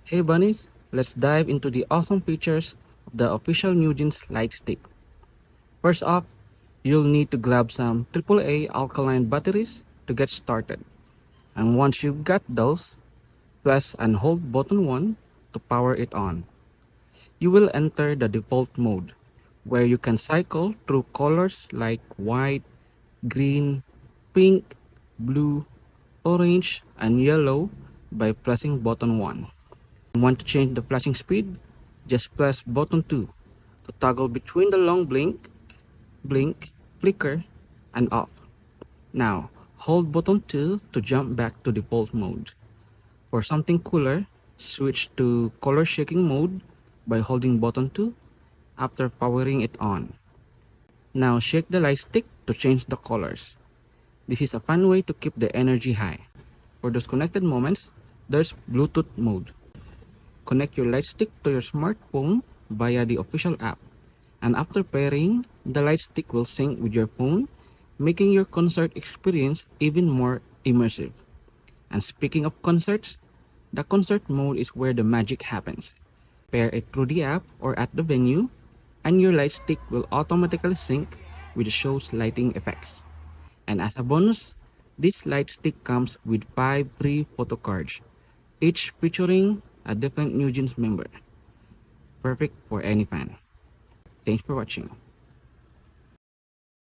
Hey bunnies, let's dive into the awesome features of the official NewJeans light stick. First off, you'll need to grab some AAA alkaline batteries to get started. And once you've got those, press and hold button 1 to power it on. You will enter the default mode, where you can cycle through colors like white, green, pink, blue, orange, and yellow by pressing button 1. Want to change the flashing speed? Just press button 2 to toggle between the long blink, flicker, and off. Now, hold button 2 to jump back to default mode. For something cooler, switch to color shaking mode by holding button 2 after powering it on. Now shake the light stick to change the colors. This is a fun way to keep the energy high. For those connected moments, there's Bluetooth mode. Connect your light stick to your smartphone via the official app. And after pairing, the light stick will sync with your phone, making your concert experience even more immersive. And speaking of concerts, the concert mode is where the magic happens. Pair it through the app or at the venue, and your light stick will automatically sync with the show's lighting effects. And as a bonus, this light stick comes with 5 free photo cards, each featuring a different NewJeans member. Perfect for any fan. Thanks for watching.